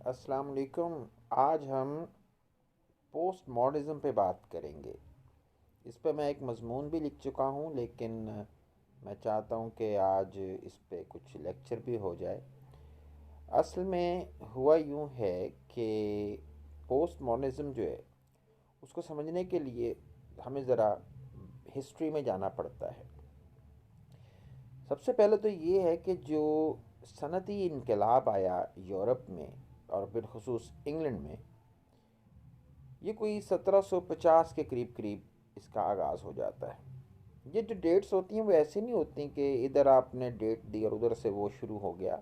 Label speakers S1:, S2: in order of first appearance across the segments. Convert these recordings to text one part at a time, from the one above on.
S1: अस्सलाम वालेकुम। आज हम पोस्ट मॉडर्निज़म पे बात करेंगे। इस पे मैं एक मज़मून भी लिख चुका हूँ, लेकिन मैं चाहता हूँ कि आज इस पे कुछ लेक्चर भी हो जाए। असल में हुआ यूँ है कि पोस्ट मॉडर्निज़म जो है उसको समझने के लिए हमें ज़रा हिस्ट्री में जाना पड़ता है। सबसे पहले तो ये है कि जो सनती इनकलाब आया यूरोप में और बिलखुसूस इंग्लैंड में, ये कोई 1750 के करीब करीब इसका आगाज़ हो जाता है। ये जो डेट्स होती हैं वो ऐसे नहीं होती कि इधर आपने डेट दी और उधर से वो शुरू हो गया।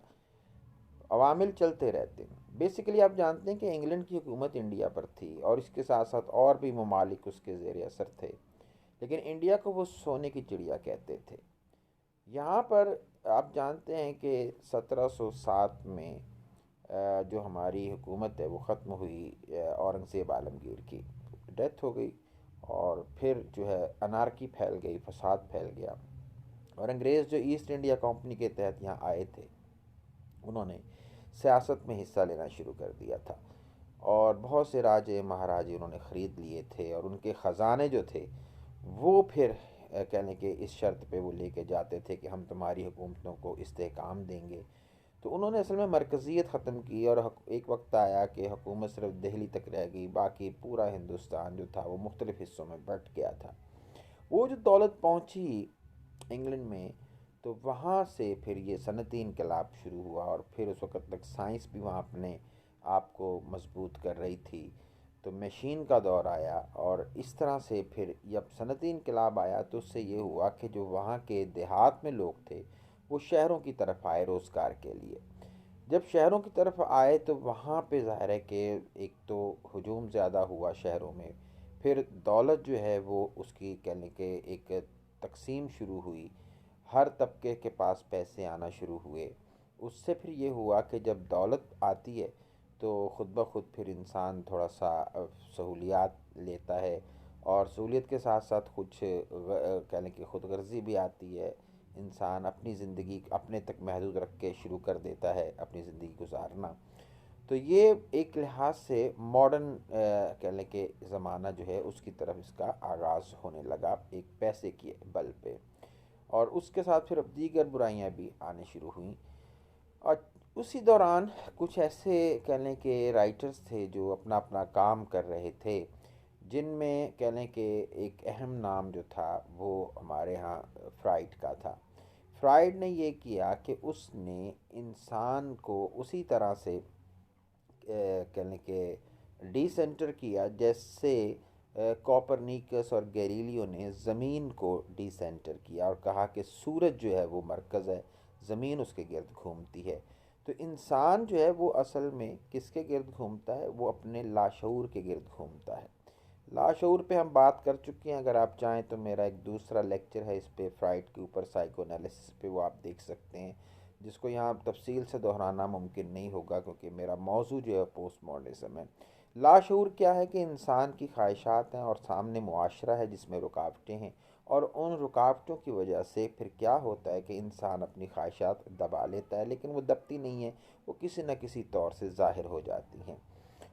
S1: अवामिल चलते रहते हैं। बेसिकली आप जानते हैं कि इंग्लैंड की हुकूमत इंडिया पर थी और इसके साथ साथ और भी ममालिक उसके ज़ेर असर थे, लेकिन इंडिया को वो सोने की चिड़िया कहते थे। यहाँ पर आप जानते हैं कि 1707 में जो हमारी हुकूमत है वो ख़त्म हुई। औरंगज़ेब आलमगीर की डेथ हो गई और फिर जो है अनारकी फैल गई, फसाद फैल गया। और अंग्रेज़ जो ईस्ट इंडिया कंपनी के तहत यहाँ आए थे, उन्होंने सियासत में हिस्सा लेना शुरू कर दिया था और बहुत से राजे महाराजे उन्होंने ख़रीद लिए थे और उनके ख़जाने जो थे वो फिर कहने के इस शर्त पे वो लेके जाते थे कि हम तुम्हारी हुकूमतों को इस्तेहकाम देंगे। तो उन्होंने असल में मरकज़ियत ख़त्म की और एक वक्त आया कि हुकूमत सिर्फ दिल्ली तक रह गई, बाकी पूरा हिंदुस्तान जो था वो मुख्तलिफ़ हिस्सों में बँट गया था। वो जो दौलत पहुंची इंग्लैंड में, तो वहाँ से फिर ये सनती इनकलाब शुरू हुआ और फिर उस वक़्त तक साइंस भी वहाँ अपने आप को मजबूत कर रही थी। तो मशीन का दौर आया और इस तरह से फिर जब सनती इनकलाब आया तो उससे ये हुआ कि जो वहाँ के देहात में लोग थे वो शहरों की तरफ आए रोज़गार के लिए। जब शहरों की तरफ आए तो वहाँ पे ज़ाहिर है कि एक तो हजूम ज़्यादा हुआ शहरों में, फिर दौलत जो है वो उसकी कहने के एक तकसीम शुरू हुई, हर तबके के पास पैसे आना शुरू हुए। उससे फिर ये हुआ कि जब दौलत आती है तो ख़ुद ब खुद फिर इंसान थोड़ा सा सहूलियात लेता है और सहूलियत के साथ साथ कुछ कहने की ख़ुद गर्जी भी आती है। इंसान अपनी ज़िंदगी अपने तक महदूद रख के शुरू कर देता है अपनी ज़िंदगी गुजारना। तो ये एक लिहाज से मॉडर्न कहने के ज़माना जो है उसकी तरफ इसका आगाज़ होने लगा एक पैसे के बल पे। और उसके साथ फिर अब दीगर बुराइयां भी आने शुरू हुई। और उसी दौरान कुछ ऐसे कहने के राइटर्स थे जो अपना अपना काम कर रहे थे, जिनमें कहने के एक अहम नाम जो था वो हमारे यहाँ फ्राइड का था। फ्राइड ने ये किया कि उसने इंसान को उसी तरह से कहने के डिसेंटर किया जैसे कॉपरनिकस और गैलीलियो ने ज़मीन को डिसेंटर किया और कहा कि सूरज जो है वो मरकज़ है, ज़मीन उसके गिर्द घूमती है। तो इंसान जो है वो असल में किसके गिर्द घूमता है? वो अपने लाशऊर के गिर्द घूमता है। लाशऊर पे हम बात कर चुके हैं। अगर आप चाहें तो मेरा एक दूसरा लेक्चर है इस पे, फ्राइड के ऊपर, साइको एनालिसिस पे, वो आप देख सकते हैं, जिसको यहाँ तफसील से दोहराना मुमकिन नहीं होगा क्योंकि मेरा मौजू जो है पोस्ट मॉडर्निज्म है। लाशऊर क्या है कि इंसान की ख्वाहिशात हैं और सामने मुआशरा है जिसमें रुकावटें हैं, और उन रुकावटों की वजह से फिर क्या होता है कि इंसान अपनी ख्वाहिशात दबा लेता है, लेकिन वो दबती नहीं है, वो किसी न किसी तौर से ज़ाहिर हो जाती हैं।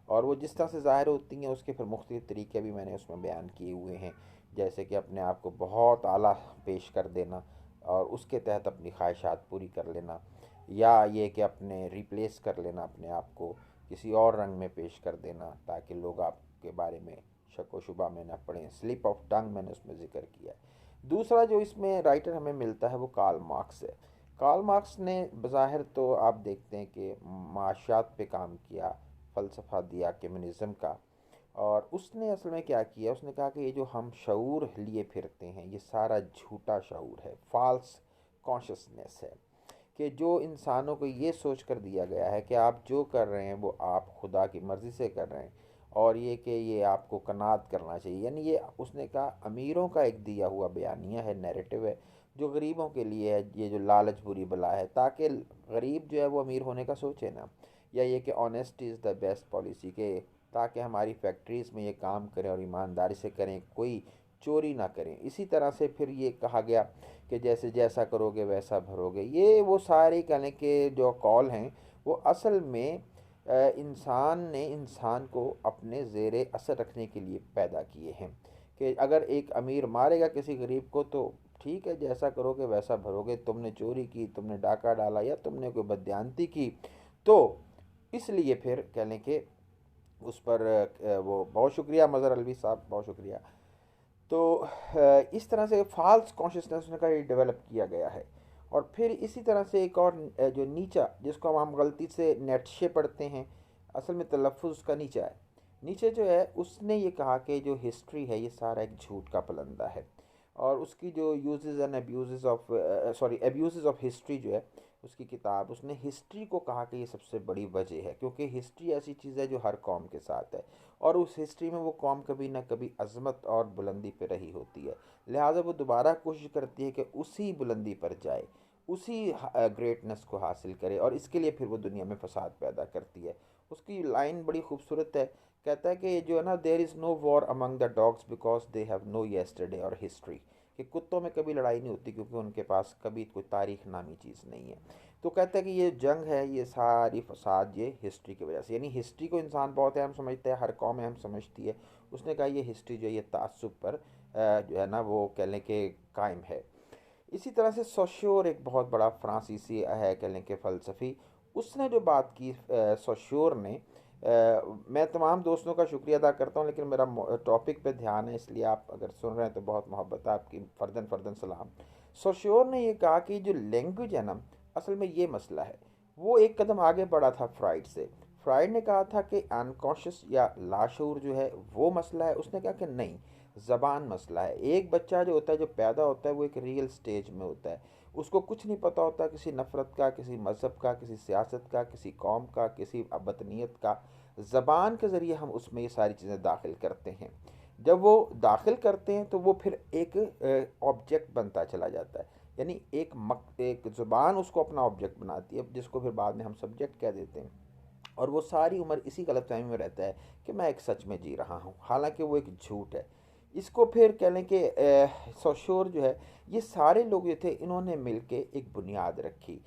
S1: और वो जिस तरह से ज़ाहिर होती हैं उसके फिर मुख्तलिफ़ तरीके भी मैंने उसमें बयान किए हुए हैं, जैसे कि अपने आप को बहुत आला पेश कर देना और उसके तहत अपनी ख्वाहिशात पूरी कर लेना, या ये कि अपने रिप्लेस कर लेना अपने आप को किसी और रंग में पेश कर देना ताकि लोग आपके बारे में शक व शुबा में न पड़ें। स्लिप ऑफ टंग मैंने उसमें ज़िक्र किया है। दूसरा जो इसमें राइटर हमें मिलता है वो कार्ल मार्क्स है। कार्ल मार्क्स ने बज़ाहिर तो आप देखते हैं कि माशियात पे काम किया, फ़लसफ़ा दिया कम्युनिज़म का। और उसने असल में क्या किया, उसने कहा कि ये जो हम शऊर लिए फिरते हैं ये सारा झूठा शऊर है, फॉल्स कॉन्शसनेस है, कि जो इंसानों को ये सोच कर दिया गया है कि आप जो कर रहे हैं वो आप खुदा की मर्ज़ी से कर रहे हैं, और ये कि ये आपको कनात करना चाहिए। यानी ये उसने कहा अमीरों का एक दिया हुआ बयानिया है, नैरेटिव है, जो गरीबों के लिए है, ये जो लालच बुरी बला है, ताकि गरीब जो है वो अमीर होने का सोचे ना। या ये कि honesty is the best policy, के ताकि हमारी फैक्ट्रीज़ में ये काम करें और ईमानदारी से करें, कोई चोरी ना करें। इसी तरह से फिर ये कहा गया कि जैसे जैसा करोगे वैसा भरोगे। ये वो सारे कहने के जो कॉल हैं वो असल में इंसान ने इंसान को अपने ज़ेरे असर रखने के लिए पैदा किए हैं कि अगर एक अमीर मारेगा किसी गरीब को तो ठीक है, जैसा करोगे वैसा भरोगे। तुमने चोरी की, तुमने डाका डाला या तुमने कोई बदयांती की, तो इसलिए फिर कह लें कि उस पर वो बहुत शुक्रिया मज़हर अलवी साहब, बहुत शुक्रिया। तो इस तरह से फाल्स कॉन्शियसनेस का ये डेवलप किया गया है। और फिर इसी तरह से एक और जो नीचा, जिसको हम गलती से नेटशे पढ़ते हैं, असल में तलफ़ुज़ उसका नीचा है। नीचे जो है उसने ये कहा कि जो हिस्ट्री है ये सारा एक झूठ का पलंदा है। और उसकी जो uses and abuse of sorry abuse of history जो है उसकी किताब, उसने हिस्ट्री को कहा कि ये सबसे बड़ी वजह है, क्योंकि हिस्ट्री ऐसी चीज़ है जो हर कौम के साथ है और उस हिस्ट्री में वो कौम कभी ना कभी अज़मत और बुलंदी पे रही होती है। लिहाजा वो दोबारा कोशिश करती है कि उसी बुलंदी पर जाए, उसी ग्रेटनेस को हासिल करे, और इसके लिए फिर वो दुनिया में फसाद पैदा करती है। उसकी लाइन बड़ी खूबसूरत है, कहता है कि जो है ना, there is no war among the dogs because they have no yesterday और हिस्ट्री, कि कुत्तों में कभी लड़ाई नहीं होती क्योंकि उनके पास कभी कोई तारीख नामी चीज़ नहीं है। तो कहता है कि ये जंग है, ये सारी फसाद ये हिस्ट्री की वजह से, यानी हिस्ट्री को इंसान बहुत अहम समझता है, हर कौम अहम समझती है। उसने कहा ये हिस्ट्री जो है ये तासुब पर जो है ना वो कह लें कि कायम है। इसी तरह से सोश्योर एक बहुत बड़ा फ्रांसीसी है, कह लें कि फ़लसफ़ी, उसने जो बात की सोश्योर ने, मैं तमाम दोस्तों का शुक्रिया अदा करता हूँ, लेकिन मेरा टॉपिक पे ध्यान है, इसलिए आप अगर सुन रहे हैं तो बहुत मोहब्बत है आपकी, फ़र्दन फ़र्दन सलाम। सोश्योर ने ये कहा कि जो लैंग्वेज है ना, असल में ये मसला है। वो एक कदम आगे बढ़ा था फ्राइड से। फ्राइड ने कहा था कि अनकॉन्शियस या लाशूर जो है वो मसला है, उसने कहा कि नहीं, ज़बान मसला है। एक बच्चा जो होता है, जो पैदा होता है, वो एक रियल स्टेज में होता है, उसको कुछ नहीं पता होता किसी नफ़रत का, किसी मज़हब का, किसी सियासत का, किसी कौम का, किसी वतनीयत का। ज़बान के ज़रिए हम उसमें ये सारी चीज़ें दाखिल करते हैं। जब वो दाखिल करते हैं तो वो फिर एक ऑब्जेक्ट बनता चला जाता है, यानी एक ज़ुबान उसको अपना ऑब्जेक्ट बनाती है, जिसको फिर बाद में हम सब्जेक्ट कह देते हैं। और वो सारी उम्र इसी गलतफहमी में रहता है कि मैं एक सच में जी रहा हूँ, हालांकि वो एक झूठ है। इसको फिर कह लें कि सोशोर जो है, ये सारे लोग जो थे इन्होंने मिल के एक बुनियाद रखी।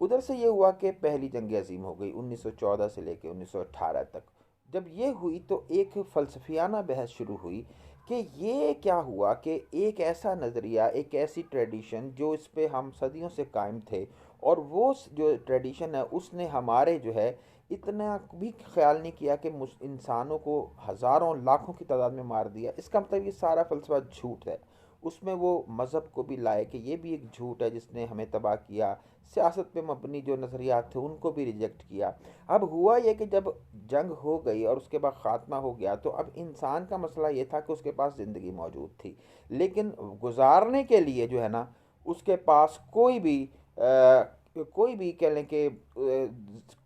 S1: उधर से ये हुआ कि पहली जंग अजीम हो गई 1914 से लेकर 1918 तक। जब ये हुई तो एक फ़लसफियाना बहस शुरू हुई कि ये क्या हुआ कि एक ऐसा नज़रिया, एक ऐसी ट्रेडिशन जो इस पे हम सदियों से कायम थे, और वो जो ट्रेडिशन है उसने हमारे जो है इतना भी ख्याल नहीं किया कि इंसानों को हज़ारों लाखों की तादाद में मार दिया। इसका मतलब ये सारा फ़लसफ़ा झूठ है। उसमें वो मज़हब को भी लाए कि ये भी एक झूठ है जिसने हमें तबाह किया, सियासत पे मबनी जो नज़रियात थे उनको भी रिजेक्ट किया। अब हुआ ये कि जब जंग हो गई और उसके बाद ख़ात्मा हो गया, तो अब इंसान का मसला ये था कि उसके पास ज़िंदगी मौजूद थी, लेकिन गुजारने के लिए जो है ना उसके पास कोई भी कह लें कि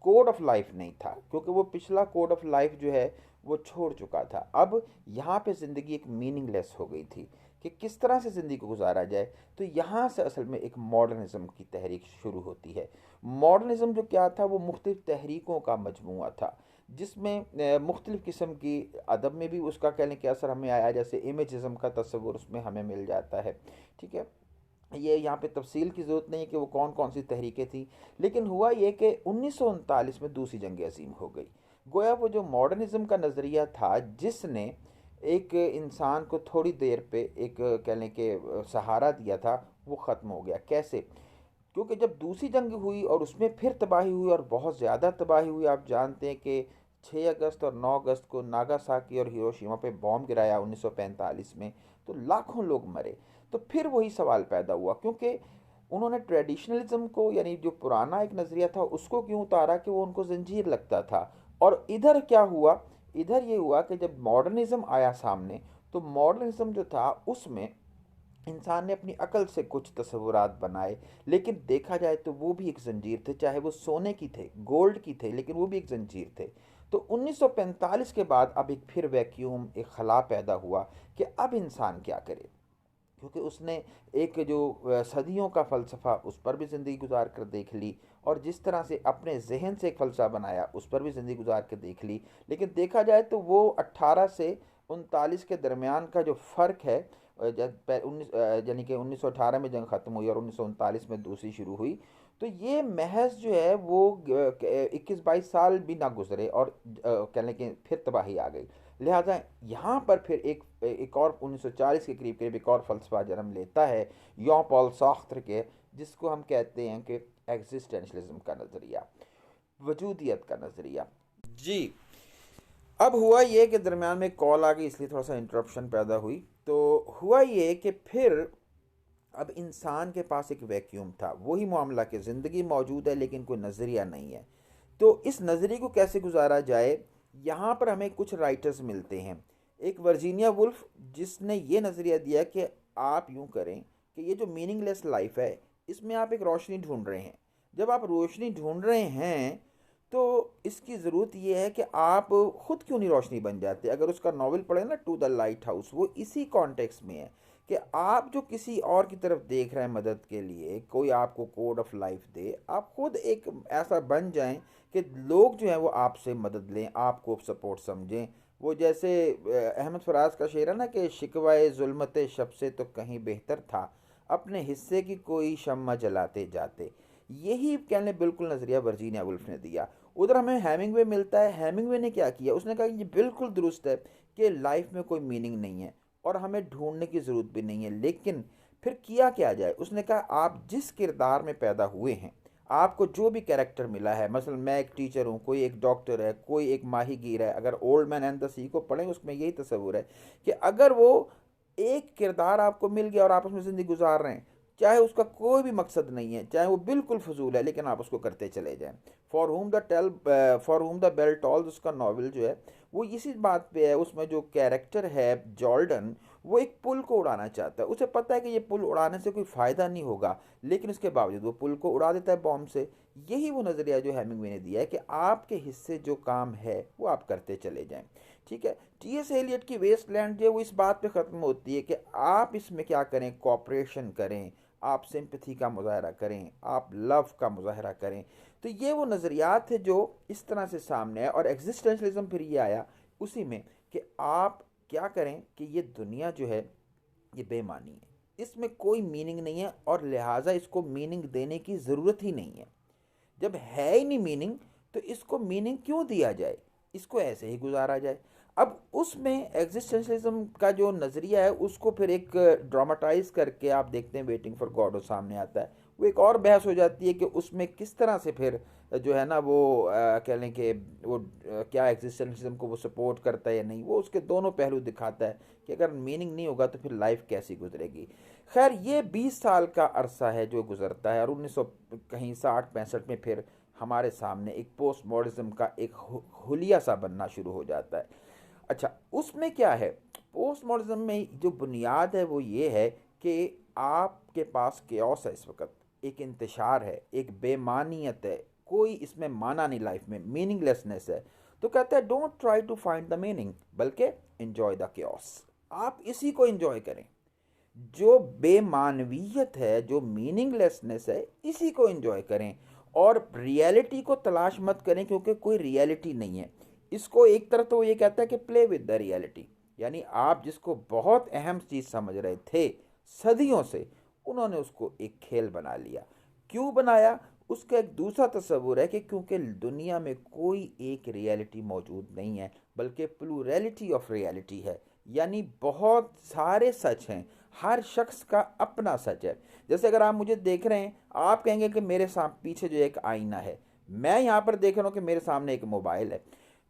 S1: कोड ऑफ लाइफ नहीं था, क्योंकि वो पिछला कोड ऑफ लाइफ जो है वो छोड़ चुका था। अब यहाँ पे ज़िंदगी एक मीनिंगलेस हो गई थी कि किस तरह से ज़िंदगी को गुजारा जाए। तो यहाँ से असल में एक मॉडर्निज़म की तहरीक शुरू होती है। मॉडर्निज़म जो क्या था, वो मुख्तलिफ़ तहरीकों का मजमूआ था, जिसमें मुख्तलिफ़ किस्म की अदब में भी उसका कह लें कि असर हमें आया, जैसे इमेजिज़म का तस्वुर उसमें हमें मिल जाता है। ठीक है, ये यहाँ पे तफसील की ज़रूरत नहीं है कि वो कौन कौन सी तहरीकें थी। लेकिन हुआ ये कि 1939 में दूसरी जंग अज़ीम हो गई। गोया वो जो मॉडर्निज़म का नज़रिया था, जिसने एक इंसान को थोड़ी देर पे एक कह लें कि सहारा दिया था, वो ख़त्म हो गया। कैसे? क्योंकि जब दूसरी जंग हुई और उसमें फिर तबाही हुई और बहुत ज़्यादा तबाही हुई, आप जानते हैं कि 6 अगस्त और 9 अगस्त को नागासाकी और हिरोशिमा पे बॉम्ब गिराया 1945 में, तो लाखों लोग मरे। तो फिर वही सवाल पैदा हुआ, क्योंकि उन्होंने ट्रेडिशनलिज्म को, यानी जो पुराना एक नज़रिया था, उसको क्यों उतारा कि वो उनको जंजीर लगता था। और इधर क्या हुआ, इधर ये हुआ कि जब मॉडर्निज़म आया सामने, तो मॉडर्निज़म जो था उसमें इंसान ने अपनी अकल से कुछ तस्वुरात बनाए, लेकिन देखा जाए तो वो भी एक जंजीर थे, चाहे वो सोने की थे, गोल्ड की थे, लेकिन वो भी एक जंजीर थे। तो 1945 के बाद अब एक फिर वैक्यूम, एक खला पैदा हुआ कि अब इंसान क्या करे, क्योंकि उसने एक जो सदियों का फ़लसफ़ा, उस पर भी ज़िंदगी गुजार कर देख ली, और जिस तरह से अपने जहन से एक फ़लसफ़ा बनाया उस पर भी ज़िंदगी गुजार कर देख ली। लेकिन देखा जाए तो वो 18 से 39 के दरमियान का जो फ़र्क है, जब 19 यानी कि 1918 में जंग ख़त्म हुई और 1939 में दूसरी शुरू हुई, तो ये महज जो है वो 21-22 साल भी ना गुजरे और कह लें कि फिर तबाही आ गई। लिहाजा यहाँ पर फिर एक और 1940 के करीब करीब एक और फ़लसफ़ा जन्म लेता है यॉन पॉल सार्त्र के, जिसको हम कहते हैं कि एग्जिस्टेंशलिज्म का नज़रिया, वजूदियत का नज़रिया। जी। अब हुआ ये कि दरमियान में कॉल आ गई, इसलिए थोड़ा सा इंटरप्शन पैदा हुई। तो हुआ ये कि फिर अब इंसान के पास एक वैक्यूम था, वही मामला कि ज़िंदगी मौजूद है लेकिन कोई नज़रिया नहीं है। तो इस नज़रिए को कैसे गुजारा जाए, यहाँ पर हमें कुछ राइटर्स मिलते हैं। एक वर्जीनिया वुल्फ, जिसने ये नज़रिया दिया कि आप यूँ करें कि ये जो मीनिंगलेस लाइफ है, इसमें आप एक रोशनी ढूंढ रहे हैं। जब आप रोशनी ढूंढ रहे हैं तो इसकी ज़रूरत ये है कि आप ख़ुद क्यों नहीं रोशनी बन जाते। अगर उसका नावल पढ़े ना, टू द लाइट हाउस, वो इसी कॉन्टेक्स्ट में है कि आप जो किसी और की तरफ देख रहे हैं मदद के लिए, कोई आपको कोड ऑफ लाइफ दे, आप खुद एक ऐसा बन जाएं कि लोग जो हैं वो आपसे मदद लें, आपको सपोर्ट समझें। वो जैसे अहमद फराज का शेर है ना कि शिकवाए जुल्मत शब से तो कहीं बेहतर था, अपने हिस्से की कोई शम्मा जलाते जाते। यही कहने बिल्कुल नज़रिया वर्जीनिया वुल्फ ने दिया। उधर हमें हेमिंगवे मिलता है। हेमिंगवे ने क्या किया, उसने कहा कि ये बिल्कुल दुरुस्त है कि लाइफ में कोई मीनिंग नहीं है और हमें ढूंढने की ज़रूरत भी नहीं है, लेकिन फिर किया क्या जाए। उसने कहा आप जिस किरदार में पैदा हुए हैं, आपको जो भी कैरेक्टर मिला है, मसलन मैं एक टीचर हूँ, कोई एक डॉक्टर है, कोई एक माहीगीर है। अगर ओल्ड मैन एंड द सी को पढ़ें, उसमें यही तस्वुर है कि अगर वो एक किरदार आपको मिल गया और आप उसमें ज़िंदगी गुजार रहे हैं, चाहे उसका कोई भी मकसद नहीं है, चाहे वो बिल्कुल फजूल है, लेकिन आप उसको करते चले जाएं। For whom the bell tolls, उसका नावल जो है वो इसी बात पे है। उसमें जो कैरेक्टर है जॉर्डन, वो एक पुल को उड़ाना चाहता है। उसे पता है कि ये पुल उड़ाने से कोई फ़ायदा नहीं होगा, लेकिन उसके बावजूद वो पुल को उड़ा देता है बॉम्ब से। यही वो नज़रिया जो हेमिंगवे ने दिया है कि आपके हिस्से जो काम है वो आप करते चले जाएं। ठीक है। टी एस एलियट की वेस्टलैंड जो है वो इस बात पे ख़त्म होती है कि आप इसमें क्या करें, कॉपरेशन करें, आप सिंपथी का मुजाहरा करें, आप लव का मुजाहरा करें। तो ये वो नज़रियात है जो इस तरह से सामने है। और एग्जिस्टेंशलिज्म फिर ये आया उसी में कि आप क्या करें कि ये दुनिया जो है ये बेमानी है, इसमें कोई मीनिंग नहीं है और लिहाजा इसको मीनिंग देने की ज़रूरत ही नहीं है। जब है ही नहीं मीनिंग, तो इसको मीनिंग क्यों दिया जाए, इसको ऐसे ही गुजारा जाए। अब उसमें एग्जिस्टेंशलिज्म का जो नज़रिया है उसको फिर एक ड्रामाटाइज करके आप देखते हैं वेटिंग फॉर गॉड सामने आता है। वो एक और बहस हो जाती है कि उसमें किस तरह से फिर जो है ना वो कह लें कि वो क्या एग्जिस्टेंशलिज्म को वो सपोर्ट करता है या नहीं। वो उसके दोनों पहलू दिखाता है कि अगर मीनिंग नहीं होगा तो फिर लाइफ कैसी गुजरेगी। खैर, ये 20 साल का अरसा है जो गुजरता है और 1900 कहीं 60-65 में फिर हमारे सामने एक पोस्ट मॉडर्निज्म का एक हुलिया सा बनना शुरू हो जाता है। अच्छा, उसमें क्या है, पोस्ट मॉडर्निज्म में जो बुनियाद है वो ये है कि आपके पास केओस है, इस वक्त एक इंतशार है, एक बेमानियत है, कोई इसमें माना नहीं, लाइफ में मीनिंगलेसनेस है। तो कहता है don't try to find the meaning, बल्कि एंजॉय द केओस। आप इसी को एंजॉय करें, जो बेमानवियत है, जो मीनिंगलेसनेस है, इसी को एंजॉय करें और रियलिटी को तलाश मत करें, क्योंकि कोई रियलिटी नहीं है। इसको एक तरफ तो वो ये कहता है कि प्ले विद द रियलिटी, यानी आप जिसको बहुत अहम चीज़ समझ रहे थे सदियों से, उन्होंने उसको एक खेल बना लिया। क्यों बनाया, उसका एक दूसरा तस्वुर है कि क्योंकि दुनिया में कोई एक रियलिटी मौजूद नहीं है, बल्कि प्लूरैलिटी ऑफ रियलिटी है, यानी बहुत सारे सच हैं, हर शख्स का अपना सच है। जैसे अगर आप मुझे देख रहे हैं, आप कहेंगे कि मेरे साथ पीछे जो एक आईना है, मैं यहाँ पर देख रहा हूँ कि मेरे सामने एक मोबाइल है।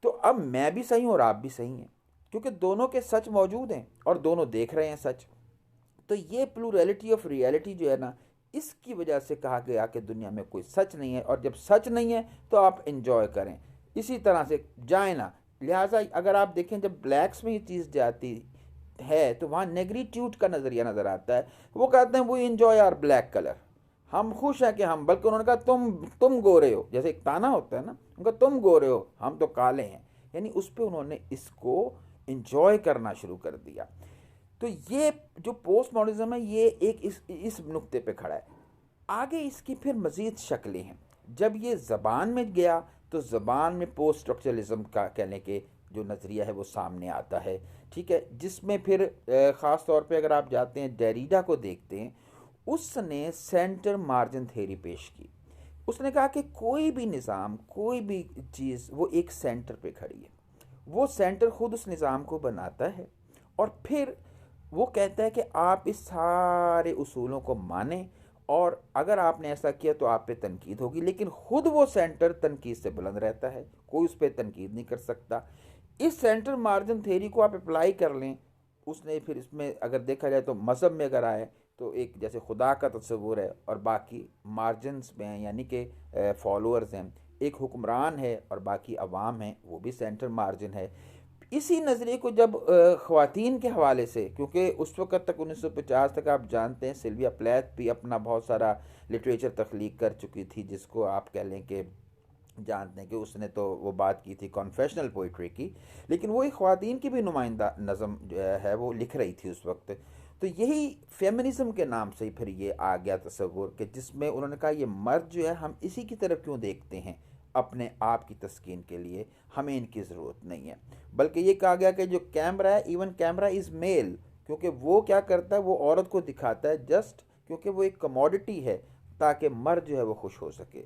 S1: तो अब मैं भी सही हूँ और आप भी सही हैं, क्योंकि दोनों के सच मौजूद हैं और दोनों देख रहे हैं सच। तो ये प्लूरैलिटी ऑफ रियलिटी जो है ना, इसकी वजह से कहा गया कि दुनिया में कोई सच नहीं है, और जब सच नहीं है तो आप इंजॉय करें, इसी तरह से जाए ना। लिहाजा अगर आप देखें, जब ब्लैक्स में ये चीज़ जाती है तो वहाँ नेग्रीट्यूड का नज़रिया नज़र आता है। वो कहते हैं वो इंजॉय आर ब्लैक कलर, हम खुश हैं कि हम, बल्कि उन्होंने कहा तुम गोरे हो, जैसे एक ताना होता है ना, उनका तुम गोरे हो, हम तो काले हैं, यानी उस पर उन्होंने इसको इंजॉय करना शुरू कर दिया। तो ये जो पोस्ट मॉडर्निज्म है ये एक इस नुक्ते पे खड़ा है। आगे इसकी फिर मज़ीद शक्लें हैं। जब ये ज़बान में गया तो ज़बान में पोस्ट स्ट्रक्चरलिज्म का कहने के जो नज़रिया है वो सामने आता है। ठीक है, जिसमें फिर ख़ास तौर पे अगर आप जाते हैं डेरिडा को देखते हैं, उसने सेंटर मार्जिन थ्योरी पेश की उसने कहा कि कोई भी निज़ाम, कोई भी चीज़, वो एक सेंटर पे खड़ी है। वो सेंटर खुद उस निज़ाम को बनाता है और फिर वो कहता है कि आप इस सारे उसूलों को मानें, और अगर आपने ऐसा किया तो आप पे तनकीद होगी, लेकिन खुद वो सेंटर तनकीद से बुलंद रहता है, कोई उस पर तनकीद नहीं कर सकता। इस सेंटर मार्जिन थेरी को आप अप्लाई कर लें। उसने फिर इसमें अगर देखा जाए तो मज़हब में अगर आए तो एक जैसे खुदा का तस्वुर है और बाकी मार्जिनस में हैं, यानी कि फॉलोअर्स हैं। एक हुक्मरान है और बाकी अवाम हैं, वो भी सेंटर मार्जिन है। इसी नज़रिए को जब ख़वातीन के हवाले से, क्योंकि उस वक़्त तक 1950 तक आप जानते हैं सिल्विया प्लैथ भी अपना बहुत सारा लिटरेचर तख्लीक कर चुकी थी, जिसको आप कह लें कि जानते हैं कि उसने तो वो बात की थी कॉन्फेशनल पोइट्री की, लेकिन वो एक ख़वातीन की भी नुमाइंदा नज़म जो है वो लिख रही थी उस वक्त। तो यही फेमिनिज़म के नाम से ही फिर ये आ गया तस्वुर कि जिसमें उन्होंने कहा ये मर्द जो है हम इसी की तरफ क्यों देखते हैं अपने आप की तस्कीन के लिए, हमें इनकी ज़रूरत नहीं है। बल्कि ये कहा गया कि जो कैमरा है, इवन कैमरा इज़ मेल, क्योंकि वो क्या करता है, वो औरत को दिखाता है जस्ट क्योंकि वो एक कमोडिटी है, ताकि मर्द जो है वो खुश हो सके।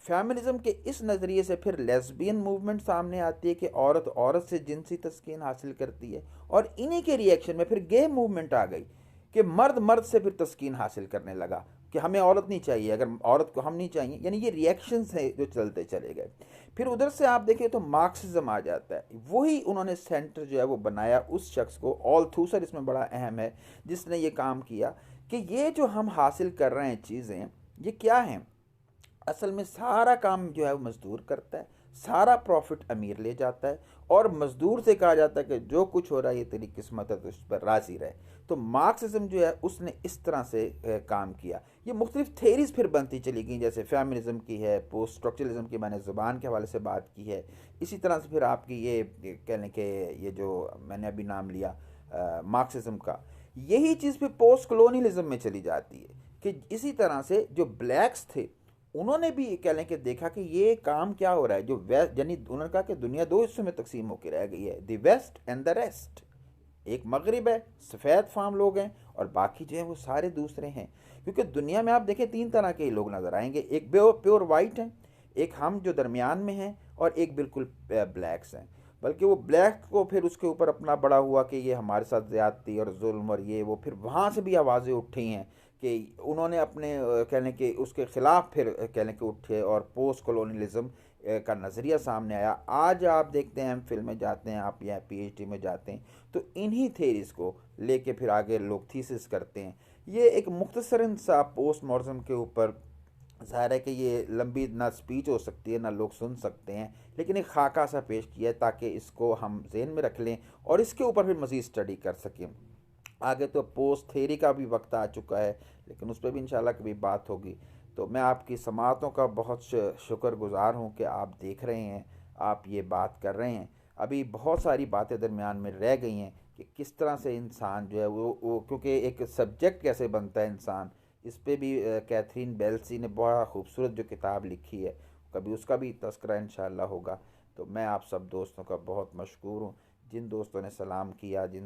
S1: फेमिनिज्म के इस नज़रिए से फिर लेस्बियन मूवमेंट सामने आती है कि औरत औरत से जिनसी तस्कीन हासिल करती है, और इन्हीं के रिएक्शन में फिर गे मूवमेंट आ गई कि मर्द मर्द से फिर तस्कीन हासिल करने लगा कि हमें औरत नहीं चाहिए, अगर औरत को हम नहीं चाहिए, यानी ये रिएक्शंस हैं जो चलते चले गए। फिर उधर से आप देखें तो मार्क्सिज्म आ जाता है, वही उन्होंने सेंटर जो है वो बनाया उस शख्स को, ऑल थूसर इसमें बड़ा अहम है, जिसने ये काम किया कि ये जो हम हासिल कर रहे हैं चीज़ें, ये क्या हैं, असल में सारा काम जो है वो मजदूर करता है, सारा प्रॉफिट अमीर ले जाता है, और मजदूर से कहा जाता है कि जो कुछ हो रहा है ये तेरी किस्मत है तो इस पर राजी रहे। तो मार्क्सिज्म जो है उसने इस तरह से काम किया। ये मुख्तलिफ थेरीज फिर बनती चली गई, जैसे फेमिनिज्म की है, पोस्ट स्ट्रक्चरलिज्म की मैंने ज़ुबान के हवाले से बात की है। इसी तरह से फिर आपकी ये कहने के ये जो मैंने अभी नाम लिया मार्क्सिज्म का, यही चीज़ फिर पोस्ट कलोनियलिज्म में चली जाती है कि इसी तरह से जो ब्लैक्स थे उन्होंने भी कह लें कि देखा कि ये काम क्या हो रहा है, जो वेस्ट, यानी उन्होंने कहा कि दुनिया दो हिस्सों में तकसीम होकर रह गई है, the west and the rest. एक मगरिब है, सफ़ेद फार्म लोग हैं, और बाकी जो है वो सारे दूसरे हैं। क्योंकि दुनिया में आप देखें तीन तरह के लोग नज़र आएंगे, एक प्योर वाइट हैं, एक हम जो दरमियान में हैं, और एक बिल्कुल ब्लैक्स हैं। बल्कि वो ब्लैक को फिर उसके ऊपर अपना बड़ा हुआ कि ये हमारे साथ ज़्यादती और जुल्म और ये वो, फिर वहाँ से भी आवाज़ें उठी हैं कि उन्होंने अपने कहने के उसके ख़िलाफ़ फिर कहने के उठे, और पोस्ट कॉलोनियलिज्म का नज़रिया सामने आया। आज आप देखते हैं, हम फिल्म में जाते हैं, आप या पीएचडी में जाते हैं, तो इन्हीं थेरीज़ को लेके फिर आगे लोग थीसिस करते हैं। ये एक मुख्तसरन सा पोस्ट मॉडर्निज्म के ऊपर, ज़ाहिर है कि ये लंबी ना स्पीच हो सकती है ना लोग सुन सकते हैं, लेकिन एक खाका सा पेश किया है ताकि इसको हम जहन में रख लें और इसके ऊपर फिर मज़ीद स्टडी कर सकें। आगे तो पोस्ट थेरी का भी वक्त आ चुका है, लेकिन उस पर भी इंशाल्लाह कभी बात होगी। तो मैं आपकी समातों का बहुत शुक्रगुजार हूँ कि आप देख रहे हैं, आप ये बात कर रहे हैं। अभी बहुत सारी बातें दरमियान में रह गई हैं कि किस तरह से इंसान जो है वो क्योंकि एक सब्जेक्ट कैसे बनता है इंसान, इस पे भी कैथरीन बेल्सी ने बहुत खूबसूरत जो किताब लिखी है, कभी उसका भी तस्करा इंशाल्लाह होगा। तो मैं आप सब दोस्तों का बहुत मशकूर हूँ, जिन दोस्तों ने सलाम किया, जिन